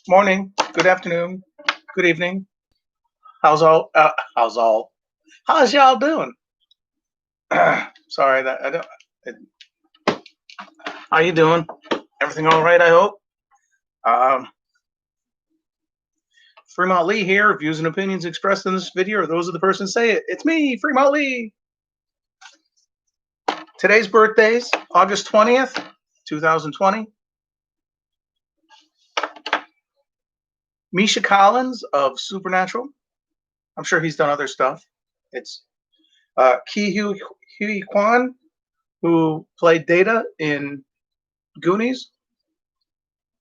Morning, good afternoon, good evening. How's y'all doing? Sorry that I don't. How you doing? Everything all right? I hope. Um, Fremont Lee here. Views and opinions expressed in this video are those of the person say it. It's me, Fremont Lee. Today's birthdays: August 20th, 2020. Misha Collins of Supernatural. I'm sure he's done other stuff. It's Ki Hui Kwan, who played Data in Goonies.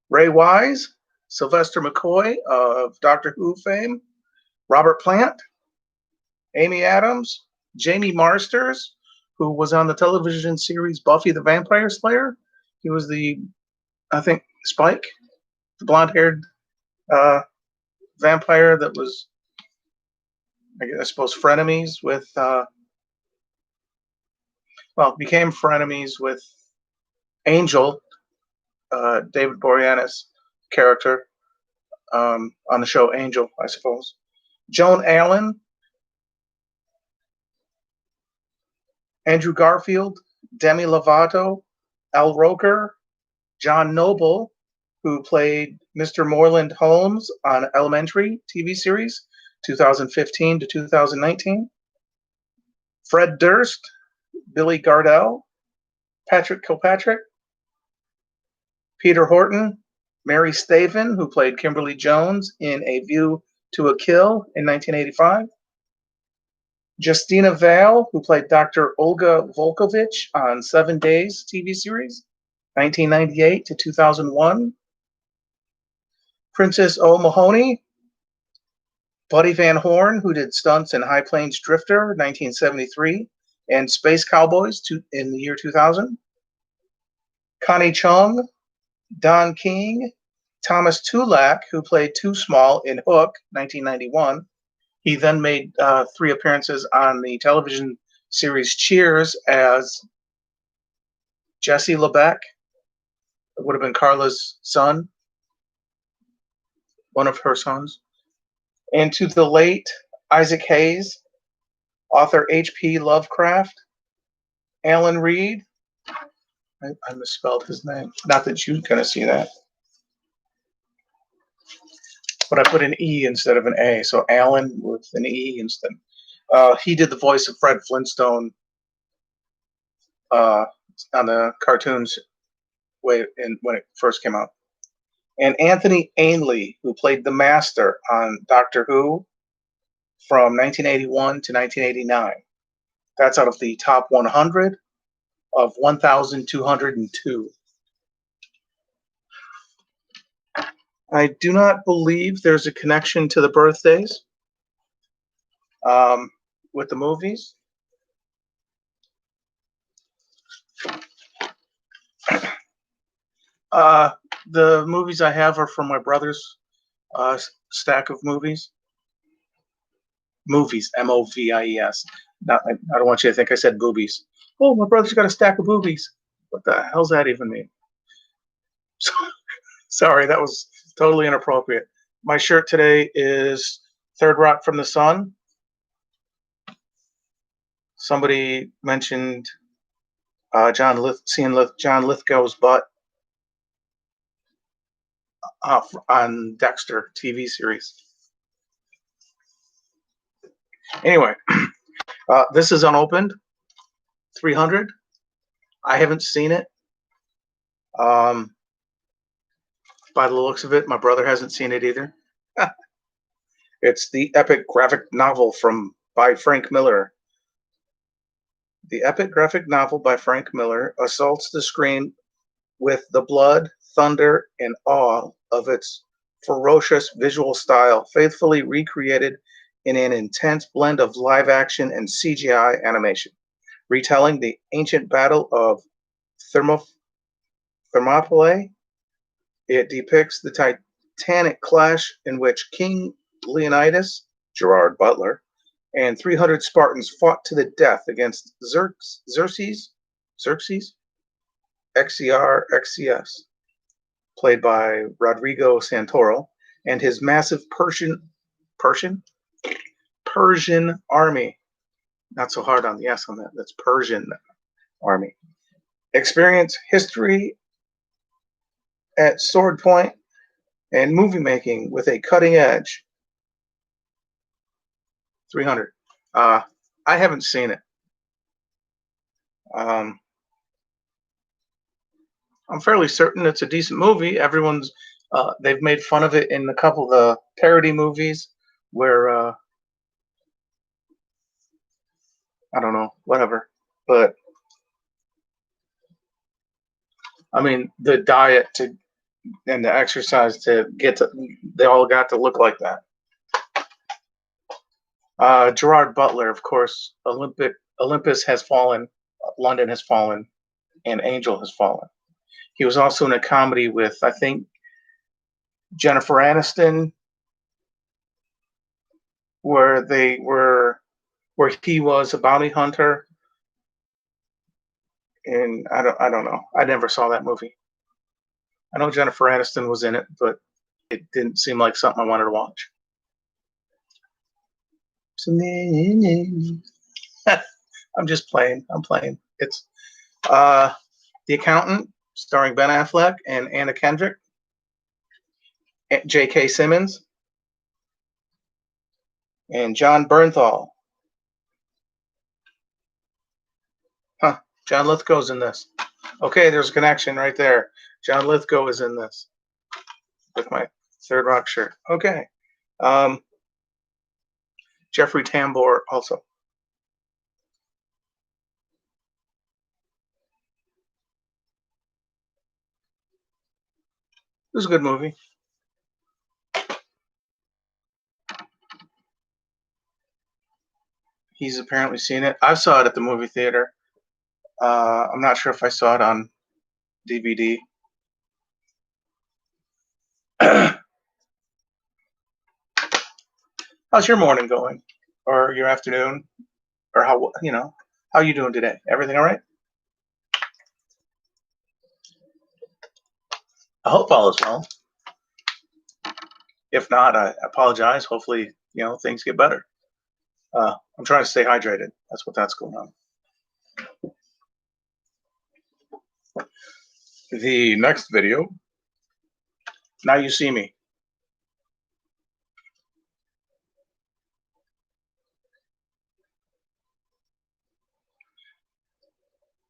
Ray Wise, Sylvester McCoy of Doctor Who fame, Robert Plant, Amy Adams, Jamie Marsters, who was on the television series Buffy the Vampire Slayer. He was I think, Spike, the blonde-haired vampire that was, I suppose, frenemies with, became frenemies with Angel, David Boreanaz character on the show Angel, I suppose. Joan Allen, Andrew Garfield, Demi Lovato, Al Roker, John Noble, who played Mr. Moreland Holmes on Elementary TV series, 2015 to 2019. Fred Durst, Billy Gardell, Patrick Kilpatrick, Peter Horton, Mary Staven, who played Kimberly Jones in A View to a Kill in 1985. Justina Vale, who played Dr. Olga Volkovich on 7 Days TV series, 1998 to 2001. Princess O'Mahony, Buddy Van Horn, who did stunts in High Plains Drifter, 1973, and Space Cowboys in the year 2000. Connie Chung, Don King, Thomas Tulak, who played Too Small in Hook, 1991. He then made 3 appearances on the television series Cheers as Jesse LeBeck. It would have been Carla's son, one of her sons. And to the late Isaac Hayes, author H.P. Lovecraft, Alan Reed. I misspelled his name. Not that you're going to see that. But I put an E instead of an A, so Alan with an E instead. He did the voice of Fred Flintstone on the cartoons when it first came out. And Anthony Ainley, who played the Master on Doctor Who from 1981 to 1989. That's out of the top 100 of 1,202. I do not believe there's a connection to the birthdays with the movies. The movies I have are from my brother's stack of movies. Movies, M-O-V-I-E-S. I don't want you to think I said boobies. Oh, my brother's got a stack of boobies. What the hell's that even mean? Sorry, that was totally inappropriate. My shirt today is Third Rock from the Sun. Somebody mentioned seeing John Lithgow's butt on Dexter TV series. Anyway, this is unopened. 300. I haven't seen it. By the looks of it, my brother hasn't seen it either. It's the epic graphic novel by Frank Miller. The epic graphic novel by Frank Miller assaults the screen with the blood, thunder, and awe of its ferocious visual style, faithfully recreated in an intense blend of live action and CGI animation, retelling the ancient battle of Thermopylae. It depicts the titanic clash in which King Leonidas, Gerard Butler, and 300 Spartans fought to the death against Xerxes, XCR, XCS, played by Rodrigo Santoro, and his massive Persian army. Not so hard on the S on that. That's Persian army. Experience, history at sword point, and movie making with a cutting edge. 300. I haven't seen it. I'm fairly certain it's a decent movie. Everyone's they've made fun of it in a couple of the parody movies where I don't know, whatever. But I mean, the diet to and the exercise to get to, they all got to look like that. Gerard Butler, of course. Olympus has fallen, London has fallen, and Angel has fallen. He was also in a comedy with, I think, Jennifer Aniston, where he was a bounty hunter, and I don't know. I never saw that movie. I know Jennifer Aniston was in it, but it didn't seem like something I wanted to watch. I'm just playing. I'm playing. It's The Accountant, starring Ben Affleck and Anna Kendrick, J.K. Simmons, and John Bernthal. Huh. John Lithgow's in this. Okay, there's a connection right there. John Lithgow is in this with my Third Rock shirt. Okay. Jeffrey Tambor also. It was a good movie. He's apparently seen it. I saw it at the movie theater. I'm not sure if I saw it on DVD. How's your morning going? Or your afternoon? Or how are you doing today? Everything all right? I hope all is well. If not, I apologize. Hopefully, things get better. I'm trying to stay hydrated. That's going on. The next video. Now You See Me.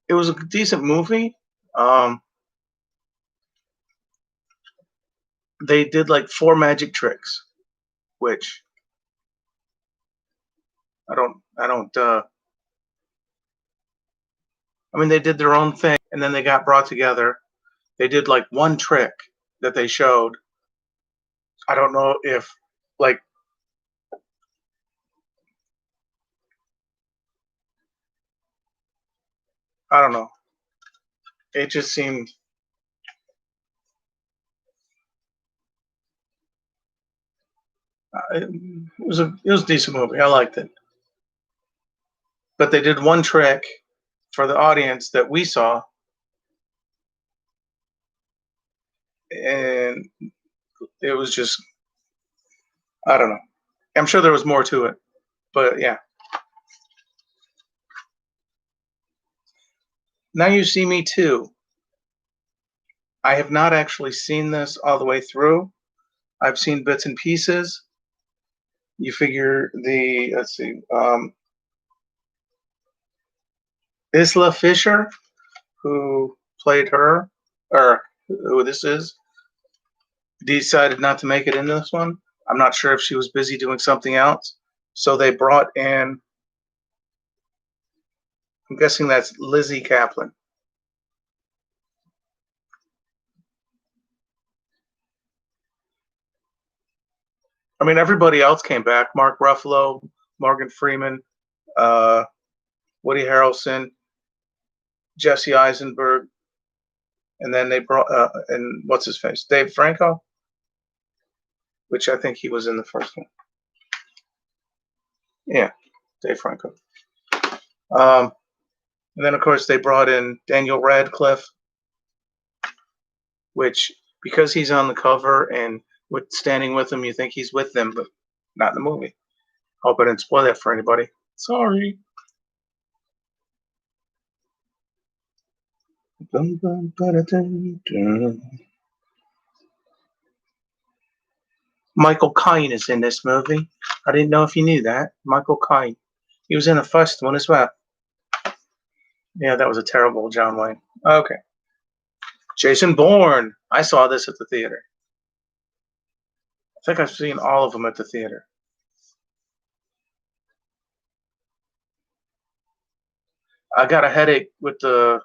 It was a decent movie. They did like 4 magic tricks, which I mean, they did their own thing, and then they got brought together. They did like one trick that they showed. I don't know if I don't know. It just seemed it was a decent movie. I liked it, but they did one trick for the audience that we saw, and it was just, I don't know. I'm sure there was more to it, but yeah. Now You See Me Too. I have not actually seen this all the way through. I've seen bits and pieces. You figure let's see, Isla Fisher, who played her, or who this is, decided not to make it into this one. I'm not sure if she was busy doing something else. So they brought in, I'm guessing that's Lizzie Kaplan. I mean, everybody else came back. Mark Ruffalo, Morgan Freeman, Woody Harrelson, Jesse Eisenberg, and then they brought, and what's his face? Dave Franco, which I think he was in the first one. Yeah, Dave Franco. And then, of course, they brought in Daniel Radcliffe, which because he's on the cover and standing with them, you think he's with them, but not in the movie. Hope I didn't spoil that for anybody. Sorry. Michael Caine is in this movie. I didn't know if you knew that. Michael Caine. He was in the first one as well. Yeah, that was a terrible John Wayne. Okay. Jason Bourne. I saw this at the theater. I think I've seen all of them at the theater. I got a headache with the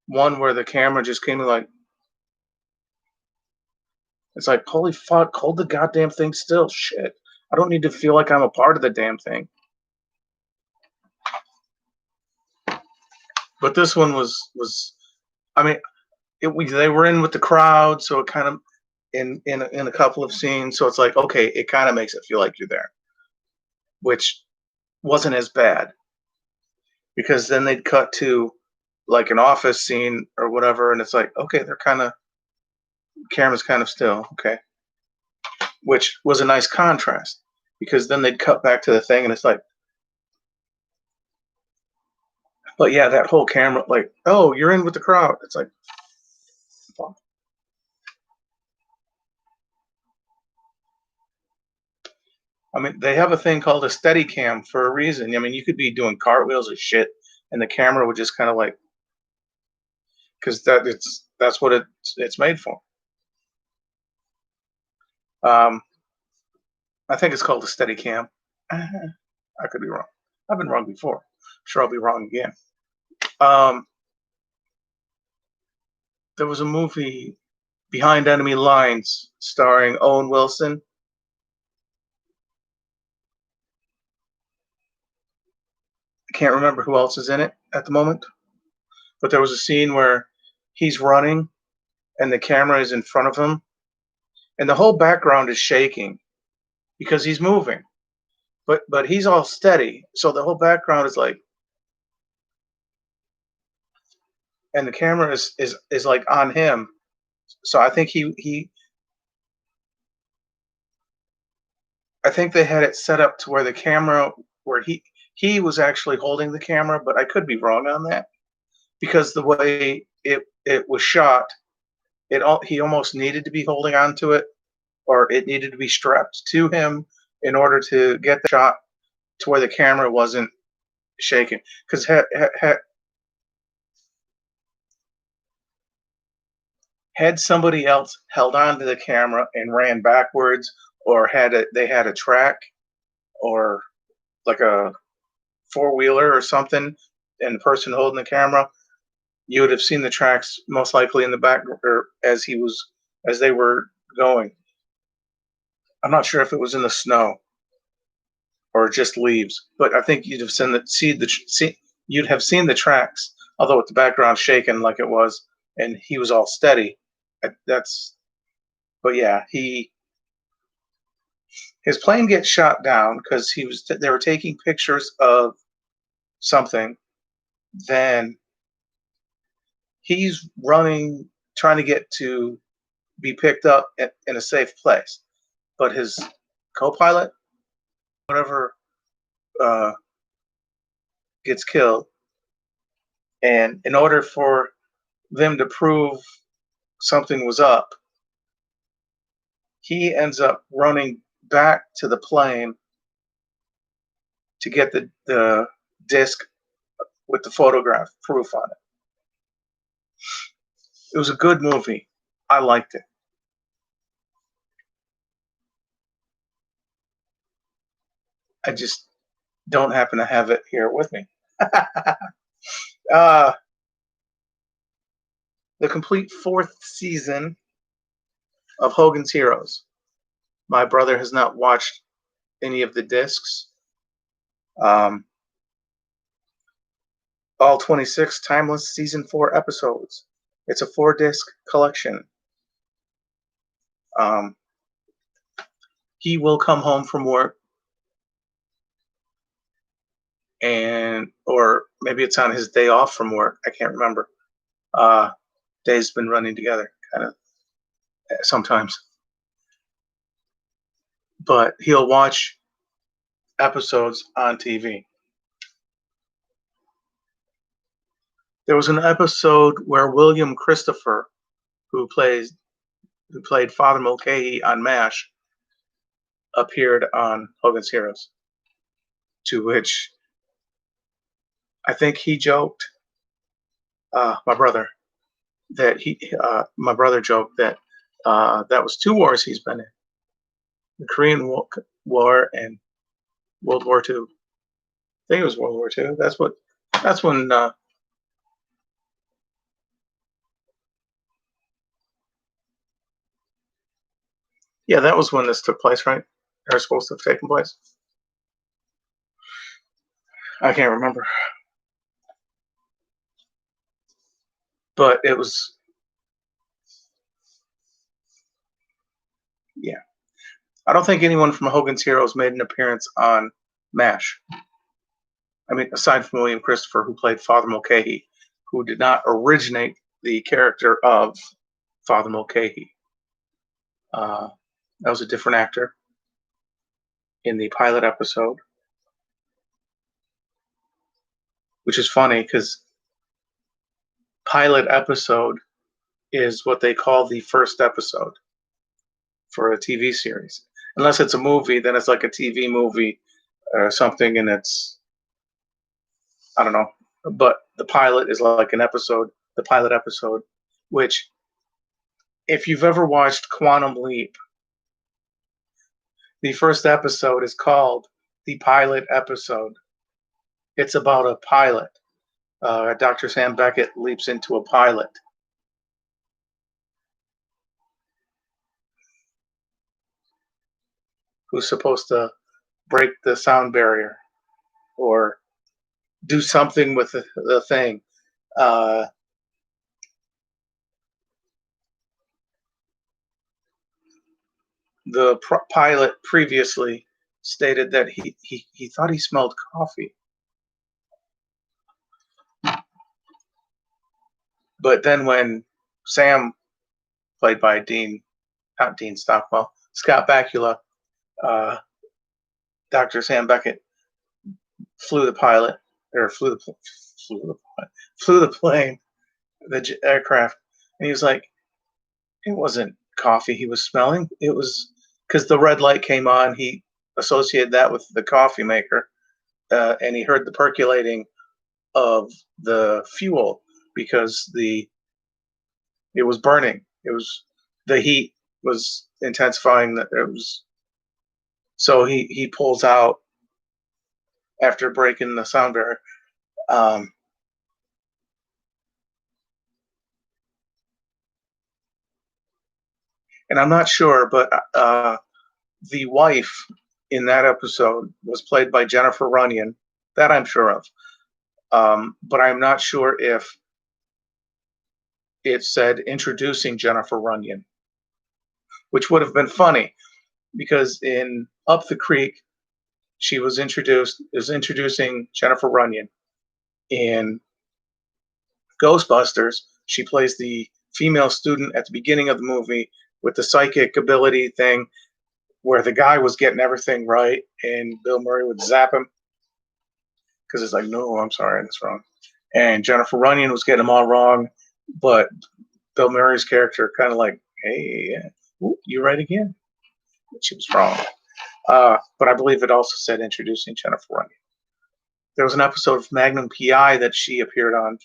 one where the camera just came like, it's like, holy fuck, hold the goddamn thing still. Shit. I don't need to feel like I'm a part of the damn thing. But this one was I mean, they were in with the crowd, so it kind of in a couple of scenes, so it's like, okay, it kind of makes it feel like you're there, which wasn't as bad, because then they'd cut to like an office scene or whatever, and it's like, okay, they're kind of, camera's kind of still, okay, which was a nice contrast, because then they'd cut back to the thing and it's like, but yeah, that whole camera, like, oh, you're in with the crowd, it's like, fuck. I mean, they have a thing called a steady cam for a reason. I mean, you could be doing cartwheels or shit and the camera would just kind of like, because that's what it's made for. um I think it's called a steady cam. I could be wrong. I've been wrong before. Sure, I'll be wrong again. um there was a movie, Behind Enemy Lines, starring Owen Wilson. I can't remember who else is in it at the moment, but there was a scene where he's running and the camera is in front of him and the whole background is shaking because he's moving, but he's all steady, so the whole background is like, and the camera is like on him. So I think he I think they had it set up to where the camera, where he was actually holding the camera, but I could be wrong on that, because the way it was shot, he almost needed to be holding on to it, or it needed to be strapped to him in order to get the shot to where the camera wasn't shaking. Because had somebody else held on to the camera and ran backwards, or they had a track, or like a four-wheeler or something, and the person holding the camera, you would have seen the tracks most likely in the back, or as they were going. I'm not sure if it was in the snow or just leaves, but I think you'd have seen the tracks, although with the background shaking like it was, and he was all steady. That's But yeah, his plane gets shot down because they were taking pictures of something. Then he's running, trying to get to be picked up in a safe place, but his co-pilot, whatever, uh, gets killed. And in order for them to prove something was up, he ends up running back to the plane to get the disc with the photograph proof on it. It was a good movie. I liked it. I just don't happen to have it here with me. uh, the complete fourth season of Hogan's Heroes. My brother has not watched any of the discs. Um, all 26 timeless season 4 episodes. It's a 4-disc collection. Um, he will come home from work, or maybe it's on his day off from work. I can't remember. Days been running together. kind of sometimes. But he'll watch episodes on TV. There was an episode where William Christopher, who played Father Mulcahy on MASH, appeared on Hogan's Heroes. To which I think he joked, my brother joked that that was 2 wars he's been in: the Korean War and World War II. I think it was World War II. That's when. Yeah, that was when this took place, right? Or supposed to have taken place. I can't remember, but it was. Yeah, I don't think anyone from Hogan's Heroes made an appearance on MASH. I mean, aside from William Christopher, who played Father Mulcahy, who did not originate the character of Father Mulcahy. That was a different actor in the pilot episode, which is funny because pilot episode is what they call the first episode for a TV series. Unless it's a movie, then it's like a TV movie or something, and it's, I don't know. But the pilot is like an episode, the pilot episode, which, if you've ever watched Quantum Leap, the first episode is called the pilot episode. It's about a pilot. Dr. Sam Beckett leaps into a pilot. Who's supposed to break the sound barrier or do something with the thing. The pilot previously stated that he thought he smelled coffee. But then when Sam, played by not Dean Stockwell, Scott Bakula, Dr. Sam Beckett, flew the plane, the aircraft, and he was like, it wasn't coffee he was smelling. It was because the red light came on. He associated that with the coffee maker, and he heard the percolating of the fuel because it was burning. It was the heat was intensifying. That it was. So he pulls out after breaking the sound barrier. And I'm not sure, but the wife in that episode was played by Jennifer Runyon. That I'm sure of. But I'm not sure if it said introducing Jennifer Runyon, which would have been funny because in Up the Creek, she was introducing Jennifer Runyon. In Ghostbusters, she plays the female student at the beginning of the movie with the psychic ability thing where the guy was getting everything right and Bill Murray would zap him because it's like, no, I'm sorry, that's wrong. And Jennifer Runyon was getting them all wrong, but Bill Murray's character kind of like, hey, you're right again. But she was wrong. But I believe it also said introducing Jennifer Runyon. There was an episode of Magnum PI that she appeared on,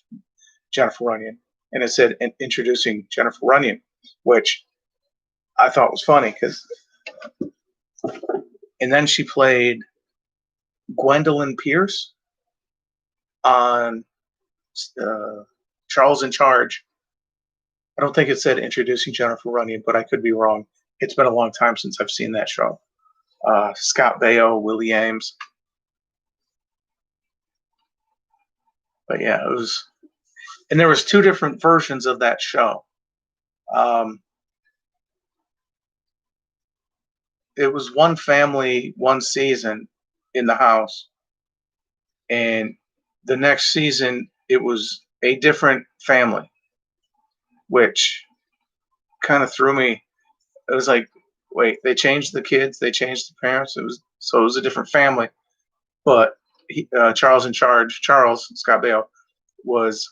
Jennifer Runyon, and it said introducing Jennifer Runyon, which I thought was funny because, and then she played Gwendolyn Pierce on Charles in Charge. I don't think it said introducing Jennifer Runyon, but I could be wrong. It's been a long time since I've seen that show. Scott Baio, Willie Ames. But yeah, it was, and there was 2 different versions of that show. It was one family, one season in the house, and the next season it was a different family, which kind of threw me. It was like, wait, they changed the kids, they changed the parents. It was a different family, but Charles in charge, Charles Scott Bale, was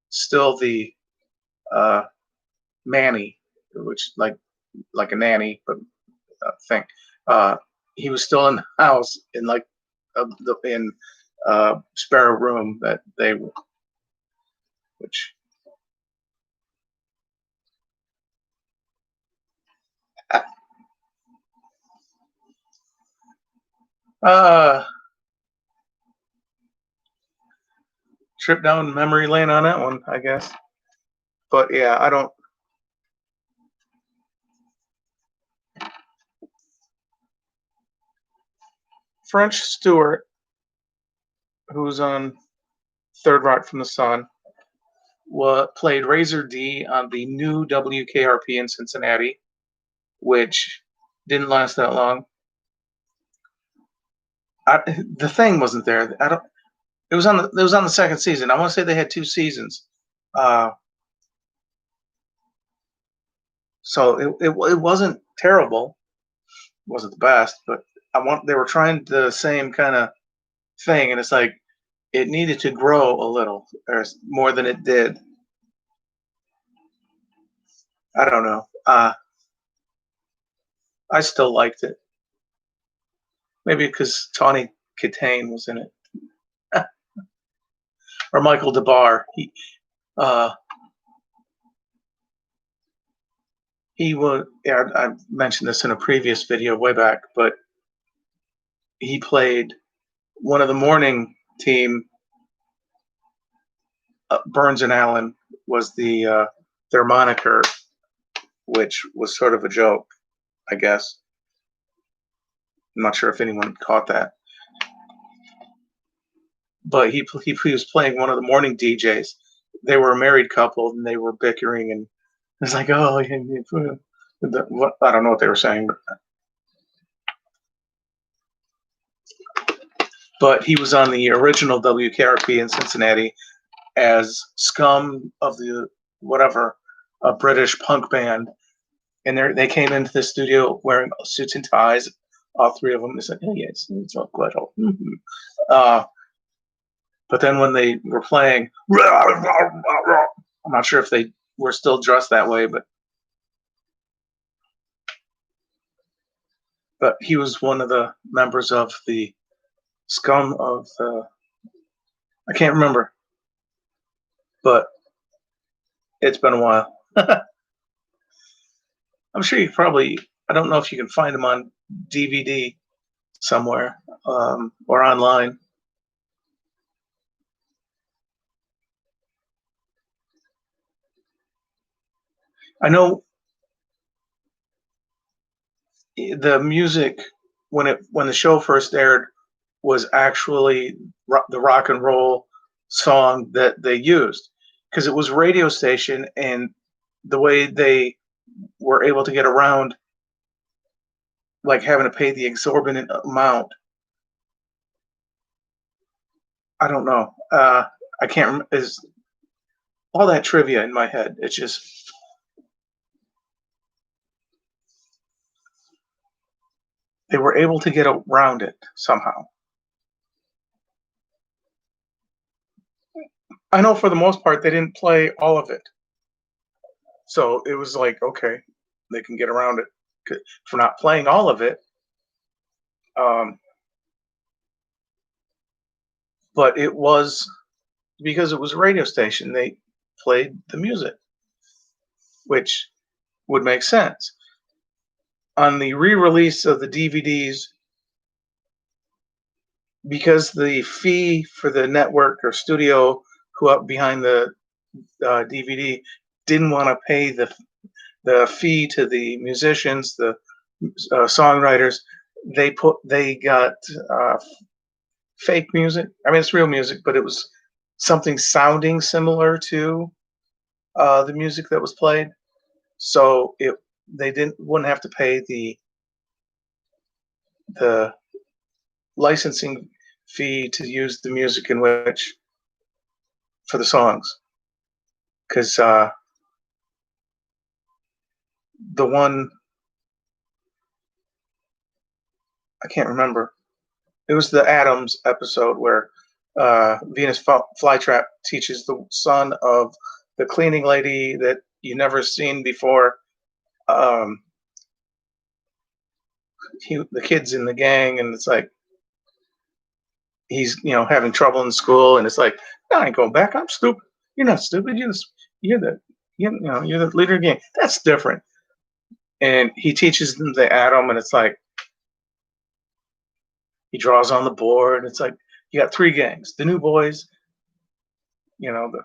still the uh, Manny, which like a nanny, but thing. Uh, he was still in the house in like in spare room that they, which uh, trip down memory lane on that one, I guess. But yeah, I don't. French Stewart, who's on Third Rock from the Sun, played Razor D on the new WKRP in Cincinnati, which didn't last that long. The thing wasn't there. I don't. It was on the second season. I want to say they had 2 seasons. Uh, so it wasn't terrible. It wasn't the best, but they were trying the same kind of thing, and it's like it needed to grow a little or more than it did. I don't know. I still liked it. Maybe because Tawny Katane was in it, or Michael DeBar. Uh, he was. Yeah, I mentioned this in a previous video way back, but he played one of the morning team. Burns and Allen was their moniker, which was sort of a joke, I guess. I'm not sure if anyone caught that, but he was playing one of the morning DJs. They were a married couple and they were bickering, and it's like, oh, I don't know what they were saying, but he was on the original WKRP in Cincinnati as Scum of the whatever, a British punk band, and they came into the studio wearing suits and ties, all three of them. They said, "Oh yes, it's all good." But then when they were playing, I'm not sure if they were still dressed that way, but he was one of the members of the Scum of I can't remember, but it's been a while. I'm sure you probably. I don't know if you can find them on DVD somewhere or online. I know the music when the show first aired was actually the rock and roll song that they used because it was radio station, and the way they were able to get around like having to pay the exorbitant amount. I don't know. I can't remember. Is all that trivia in my head? It's just they were able to get around it somehow. I know for the most part they didn't play all of it, so it was like okay, they can get around it for not playing all of it. Um, but it was because it was a radio station. They played the music, which would make sense. On the re-release of the DVDs, because the fee for the network or studio who up behind the DVD didn't want to pay the fee to the musicians, the songwriters, they got fake music. I mean, it's real music, but it was something sounding similar to the music that was played. So they wouldn't have to pay the licensing fee to use the music in which for the songs, because the one I can't remember. It was the Adams episode where Venus Flytrap teaches the son of the cleaning lady that you never seen before. Um, the kid's in the gang, and it's like he's having trouble in school, and it's like, no, I ain't going back. I'm stupid. You're not stupid. You're the you're the leader of the gang. That's different. And he teaches them the atom, and it's like he draws on the board. It's like you got three gangs: the new boys, the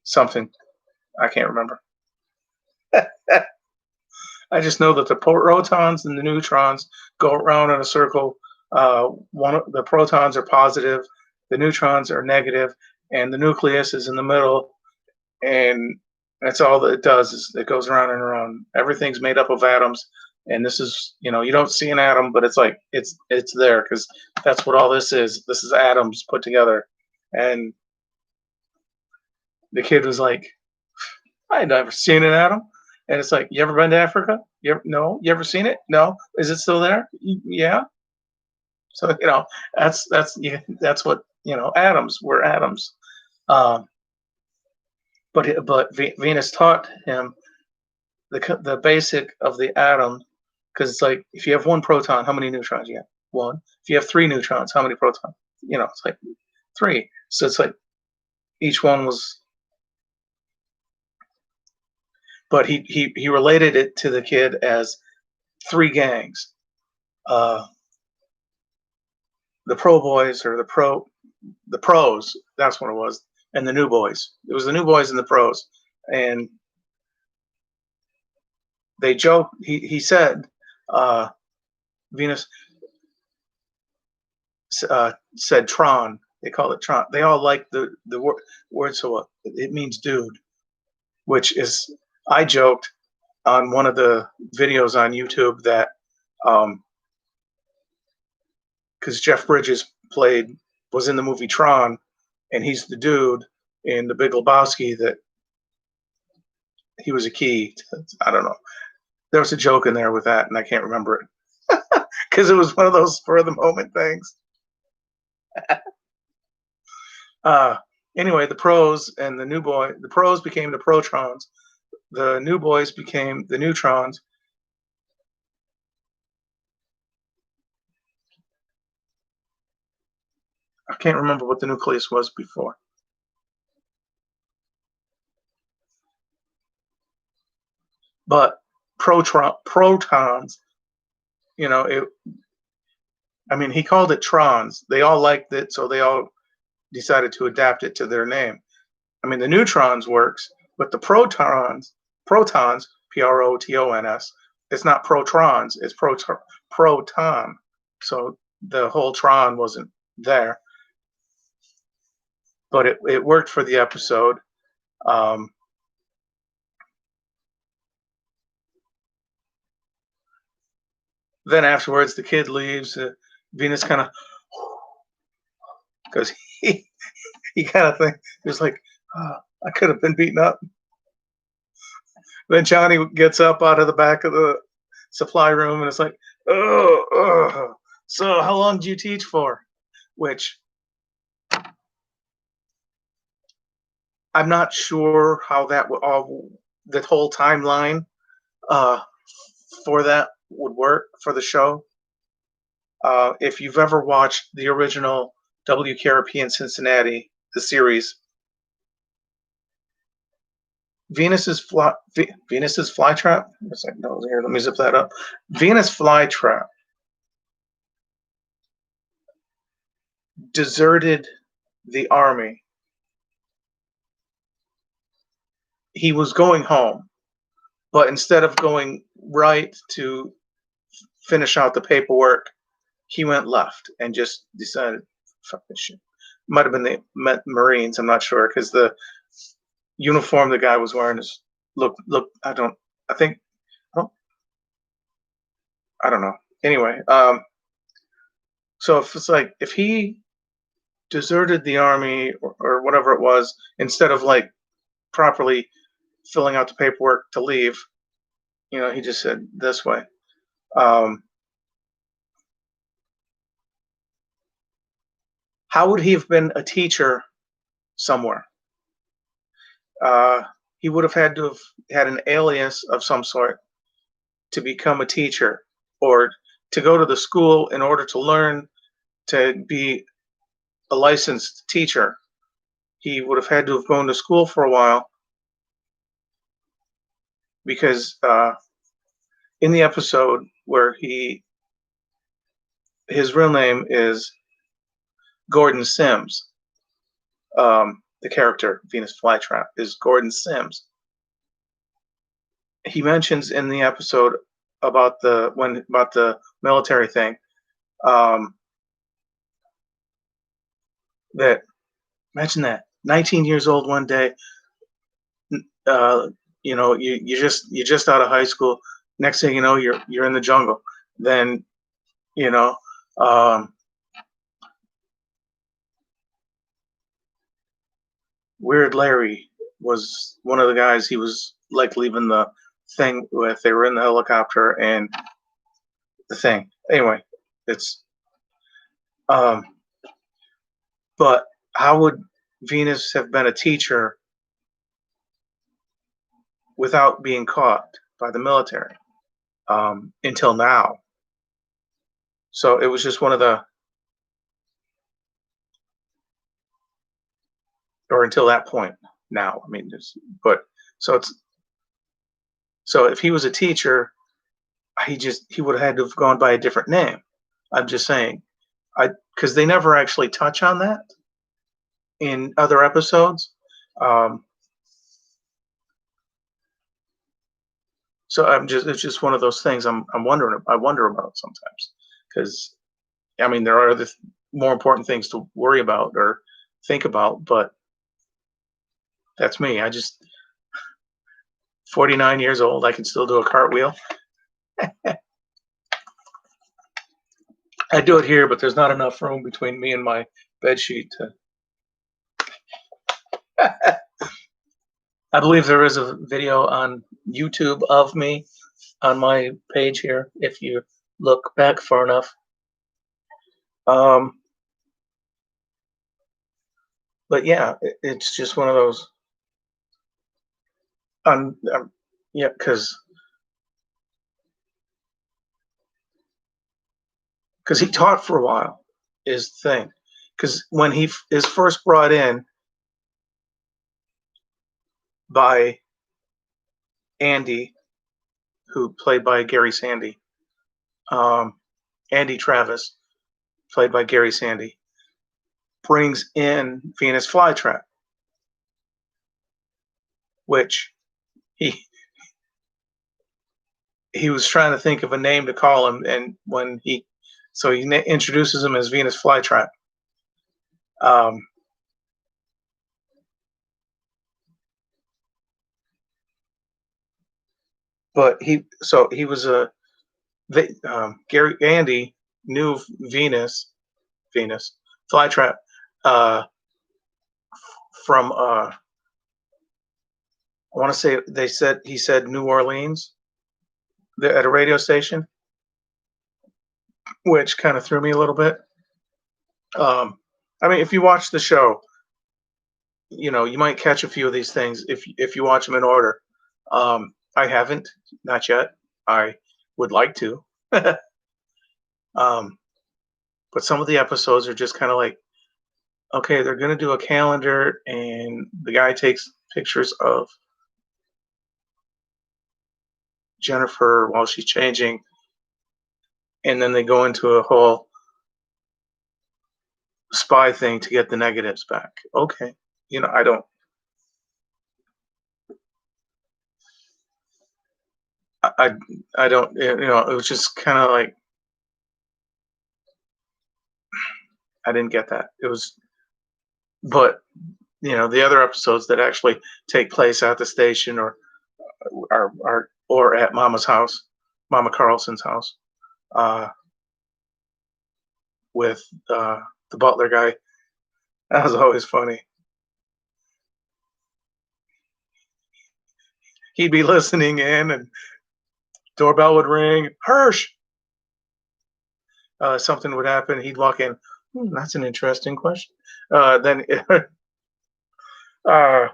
something I can't remember. I just know that the protons and the neutrons go around in a circle. One of the protons are positive, the neutrons are negative, and the nucleus is in the middle. And that's all that it does is it goes around and around. Everything's made up of atoms, and this is you don't see an atom, but it's like it's there because that's what all this is. This is atoms put together. And the kid was like, I had never seen an atom. And it's like, you ever been to Africa? No. You ever seen it? No. Is it still there? Yeah. So that's what atoms were atoms. Um, but Venus taught him the basic of the atom, because it's like if you have one proton, how many neutrons you have? One. If you have three neutrons, how many protons? It's like three. So it's like each one was. But he related it to the kid as three gangs. The pro boys or the pros, that's what it was, and the new boys. It was the new boys and the pros. And they joked, he said, Venus said Tron. They call it Tron. They all like the word, so it means dude, which is, I joked on one of the videos on YouTube that because Jeff Bridges was in the movie Tron, and he's the dude in The Big Lebowski that he was a key. I don't know. There was a joke in there with that, and I can't remember it because it was one of those for the moment things. Anyway, the pros and the pros became the protrons. The new boys became the neutrons. I can't remember what the nucleus was before. But protons, he called it trons. They all liked it, so they all decided to adapt it to their name. The neutrons works, but the protons, Protons, it's not protrons, it's proton. So the whole tron wasn't there. But it worked for the episode. Then afterwards, the kid leaves. Venus kind of, because he kind of think it was like, I could have been beaten up. Then Johnny gets up out of the back of the supply room, and it's like, oh. So how long do you teach for? Which I'm not sure how that would the whole timeline for that would work for the show. If you've ever watched the original WKRP in Cincinnati, the series, Venus's Flytrap. It's like, no, here, let me zip that up. Venus Flytrap deserted the army. He was going home, but instead of going right to finish out the paperwork, he went left and just decided, fuck this shit. Might have been the Marines, I'm not sure, because the uniform the guy was wearing is look. I don't know. Anyway, so if he deserted the army or whatever it was, instead of like properly filling out the paperwork to leave, he just said this way. Um, how would he have been a teacher somewhere? Uh, he would have had to have had an alias of some sort to become a teacher, or to go to the school in order to learn to be a licensed teacher. He would have had to have gone to school for a while, because in the episode where his real name is Gordon Sims. The character Venus Flytrap is Gordon Sims. He mentions in the episode about the military thing, that mention that 19 years old one day, you just out of high school. Next thing you know, you're in the jungle. Then you know, um, Weird Larry was one of the guys he was like leaving the thing with. They were in the helicopter and the thing. Anyway, it's but how would Venus have been a teacher without being caught by the military until now? So it was just one of the, or until that point. Now, I mean, but so it's so if he was a teacher, he would have had to have gone by a different name. I'm just saying, because they never actually touch on that in other episodes. Um, so it's just one of those things I wonder about sometimes, because I mean there are other more important things to worry about or think about, but that's me. 49 years old, I can still do a cartwheel. I do it here, but there's not enough room between me and my bed sheet to. I believe there is a video on YouTube of me on my page here, if you look back far enough. But yeah, it's just one of those. Yeah, because he taught for a while is the thing. Because when he is first brought in by Andy, who played by Gary Sandy, Andy Travis, played by Gary Sandy, brings in Venus Flytrap, which he was trying to think of a name to call him, and when he introduces him as Venus Flytrap. But he was Andy knew Venus Flytrap from I want to say he said New Orleans at a radio station, which kind of threw me a little bit. I mean, if you watch the show, you might catch a few of these things if you watch them in order. I haven't, not yet. I would like to. But some of the episodes are just kind of like, okay, they're going to do a calendar, and the guy takes pictures of Jennifer while she's changing, and then they go into a whole spy thing to get the negatives back. Okay, I don't. I don't. It was just kind of like I didn't get that. It was, but the other episodes that actually take place at the station or at Mama's house, Mama Carlson's house, with the butler guy. That was always funny. he'd be listening in, and doorbell would ring. Hirsch, something would happen. He'd walk in. That's an interesting question. Then, I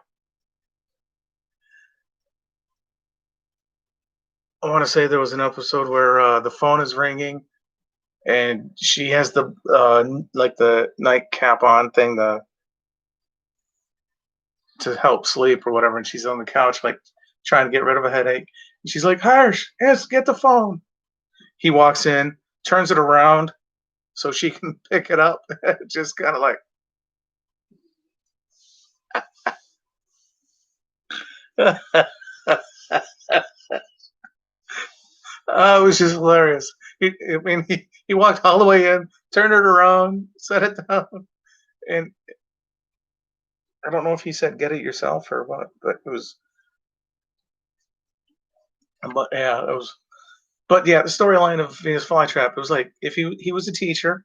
want to say there was an episode where the phone is ringing, and she has the like the nightcap on thing, to help sleep or whatever, and she's on the couch like trying to get rid of a headache. And she's like, "Harsh, yes, get the phone." He walks in, turns it around so she can pick it up. Just kind of like, oh, it was just hilarious. He walked all the way in, turned it around, set it down, and I don't know if he said "get it yourself" or what, but it was. But yeah, it was. But yeah, the storyline of Venus Flytrap. It was like if he was a teacher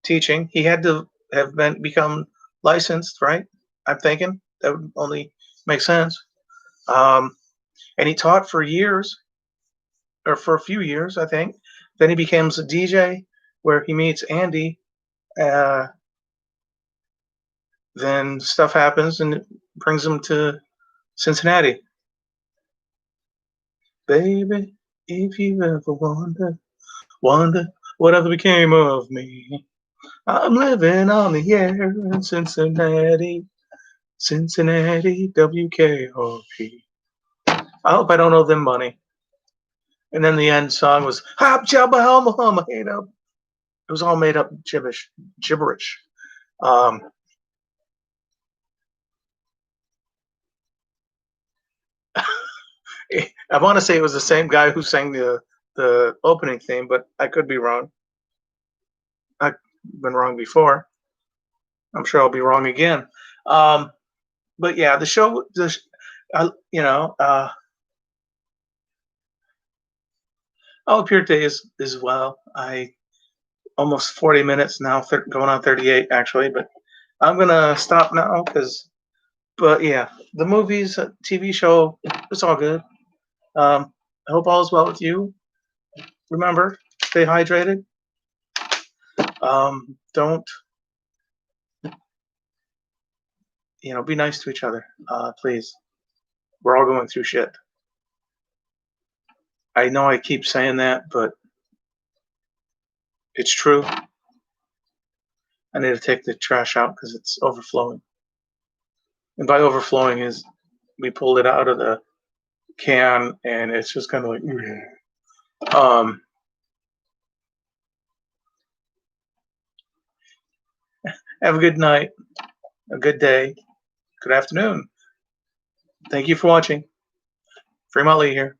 teaching, he had to have become licensed, right? I'm thinking that would only make sense. Um, and he taught for years, or for a few years, I think. Then he becomes a DJ, where he meets Andy. Uh, then stuff happens, and it brings him to Cincinnati. Baby, if you ever wonder whatever became of me. I'm living on the air in Cincinnati, WKRP. I hope I don't owe them money. And then the end song was Hop Jabba Helma Humma Hate Up. It was all made up gibberish. Um, I want to say it was the same guy who sang the opening theme, but I could be wrong. I've been wrong before. I'm sure I'll be wrong again. But yeah, the show, I'll appear today as well. I almost 40 minutes now, going on 38 actually, but I'm gonna stop now but yeah, the movies, TV show, it's all good. I hope all is well with you. Remember, stay hydrated. Don't, be nice to each other, please. We're all going through shit. I know I keep saying that, but it's true. I need to take the trash out because it's overflowing. And by overflowing is we pulled it out of the can and it's just kind of like, have a good night, a good day, good afternoon. Thank you for watching. Fremont Lee here.